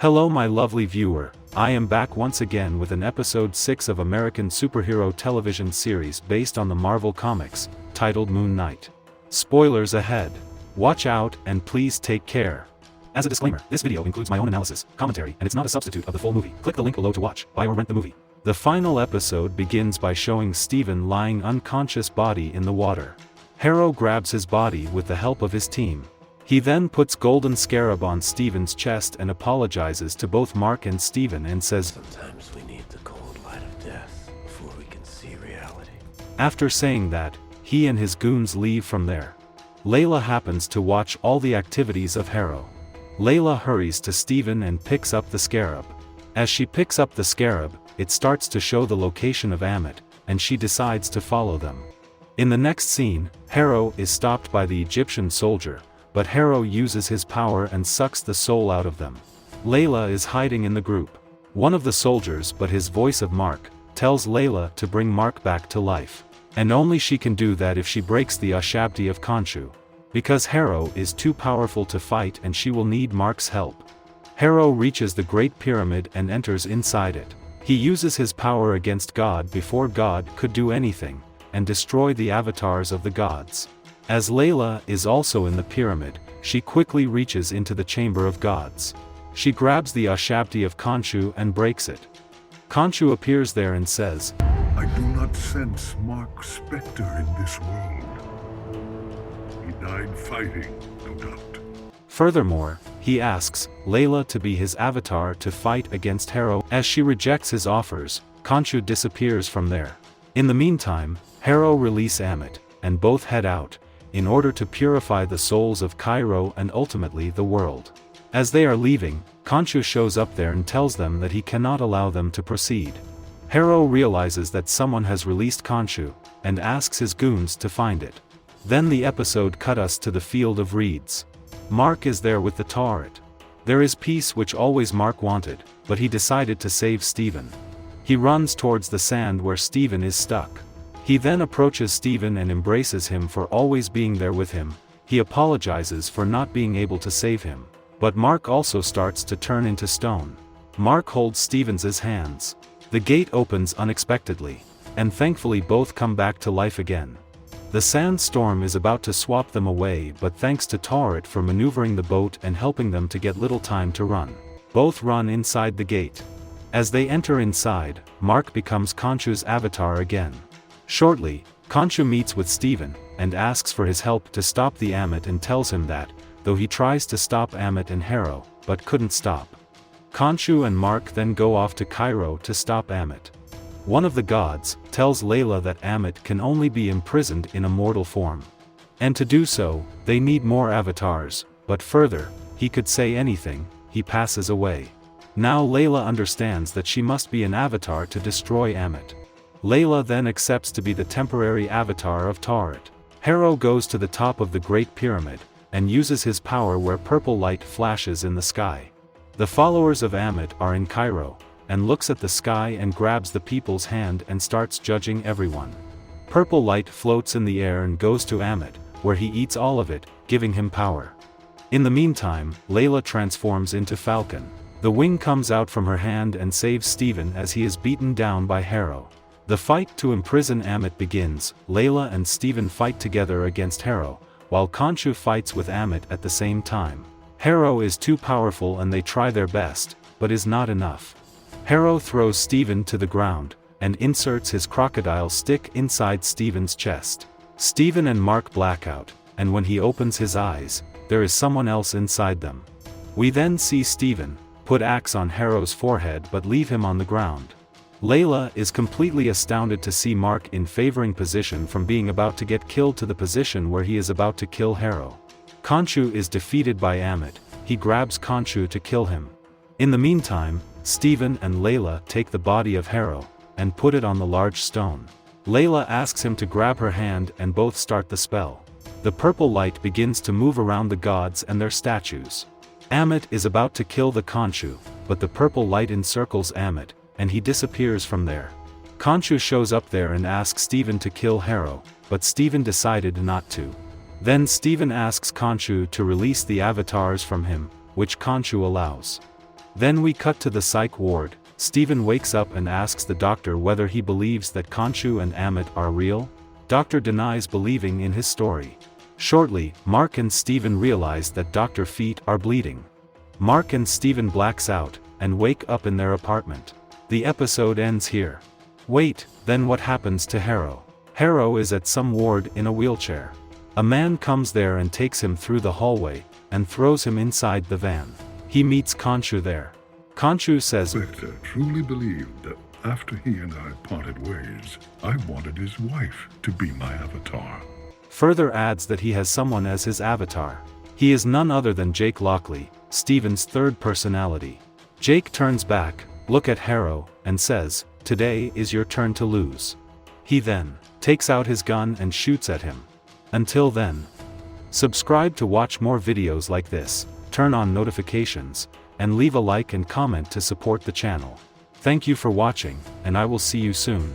Hello my lovely viewer, I am back once again with an episode 6 of American superhero television series based on the Marvel Comics, titled Moon Knight. Spoilers ahead. Watch out and please take care. As a disclaimer, this video includes my own analysis, commentary, and it's not a substitute of the full movie. Click the link below to watch, buy or rent the movie. The final episode begins by showing Stephen lying unconscious body in the water. Harrow grabs his body with the help of his team. He then puts golden scarab on Stephen's chest and apologizes to both Marc and Stephen and says, "Sometimes we need the cold light of death before we can see reality." After saying that, he and his goons leave from there. Layla happens to watch all the activities of Harrow. Layla hurries to Stephen and picks up the scarab. As she picks up the scarab, it starts to show the location of Ammit, and she decides to follow them. In the next scene, Harrow is stopped by the Egyptian soldier, but Harrow uses his power and sucks the soul out of them. Layla is hiding in the group. One of the soldiers, but his voice of Marc, tells Layla to bring Marc back to life. And only she can do that if she breaks the Ushabti of Khonshu. Because Harrow is too powerful to fight and she will need Marc's help. Harrow reaches the Great Pyramid and enters inside it. He uses his power against God before God could do anything, and destroy the avatars of the gods. As Layla is also in the pyramid, she quickly reaches into the Chamber of Gods. She grabs the Ushabti of Khonshu and breaks it. Khonshu appears there and says, "I do not sense Marc's specter in this world. He died fighting, no doubt." Furthermore, he asks Layla to be his avatar to fight against Harrow. As she rejects his offers, Khonshu disappears from there. In the meantime, Harrow releases Ammit, and both head out, in order to purify the souls of Cairo and ultimately the world. As they are leaving, Khonshu shows up there and tells them that he cannot allow them to proceed. Harrow realizes that someone has released Khonshu, and asks his goons to find it. Then the episode cut us to the field of reeds. Marc is there with the turret. There is peace which always Marc wanted, but he decided to save Stephen. He runs towards the sand where Stephen is stuck. He then approaches Stephen and embraces him for always being there with him. He apologizes for not being able to save him. But Marc also starts to turn into stone. Marc holds Stephen's hands. The gate opens unexpectedly, and thankfully both come back to life again. The sandstorm is about to swap them away, but thanks to Turret for maneuvering the boat and helping them to get little time to run. Both run inside the gate. As they enter inside, Marc becomes Khonshu's avatar again. Shortly, Khonshu meets with Stephen, and asks for his help to stop the Ammit and tells him that, though he tries to stop Ammit and Harrow, but couldn't stop. Khonshu and Marc then go off to Cairo to stop Ammit. One of the gods tells Layla that Ammit can only be imprisoned in a mortal form. And to do so, they need more avatars, but further, he could say anything, he passes away. Now Layla understands that she must be an avatar to destroy Ammit. Layla then accepts to be the temporary avatar of Turret. Harrow goes to the top of the Great Pyramid, and uses his power where purple light flashes in the sky. The followers of Ammit are in Cairo, and looks at the sky and grabs the people's hand and starts judging everyone. Purple light floats in the air and goes to Ammit, where he eats all of it, giving him power. In the meantime, Layla transforms into Falcon. The wing comes out from her hand and saves Stephen as he is beaten down by Harrow. The fight to imprison Ammit begins. Layla and Stephen fight together against Harrow, while Khonshu fights with Ammit at the same time. Harrow is too powerful and they try their best, but is not enough. Harrow throws Stephen to the ground, and inserts his crocodile stick inside Stephen's chest. Stephen and Marc black out, and when he opens his eyes, there is someone else inside them. We then see Stephen put axe on Harrow's forehead but leave him on the ground. Layla is completely astounded to see Marc in favoring position from being about to get killed to the position where he is about to kill Harrow. Khonshu is defeated by Ammit. He grabs Khonshu to kill him. In the meantime, Stephen and Layla take the body of Harrow, and put it on the large stone. Layla asks him to grab her hand and both start the spell. The purple light begins to move around the gods and their statues. Ammit is about to kill the Khonshu, but the purple light encircles Ammit, and he disappears from there. Khonshu shows up there and asks Stephen to kill Harrow, but Stephen decided not to. Then Stephen asks Khonshu to release the avatars from him, which Khonshu allows. Then we cut to the psych ward. Steven wakes up and asks the doctor whether he believes that Khonshu and Ammit are real. Doctor denies believing in his story. Shortly, Marc and Steven realize that Dr. Feet are bleeding. Marc and Steven blacks out, and wake up in their apartment. The episode ends here. Wait, then what happens to Harrow? Harrow is at some ward in a wheelchair. A man comes there and takes him through the hallway, and throws him inside the van. He meets Khonshu there. Khonshu says, Victor truly believed that after he and I parted ways, I wanted his wife to be my avatar. Further adds that he has someone as his avatar. He is none other than Jake Lockley, Steven's third personality. Jake turns back, looks at Harrow, and says, "Today is your turn to lose." He then takes out his gun and shoots at him. Until then, subscribe to watch more videos like this, turn on notifications, and leave a like and comment to support the channel. Thank you for watching, and I will see you soon.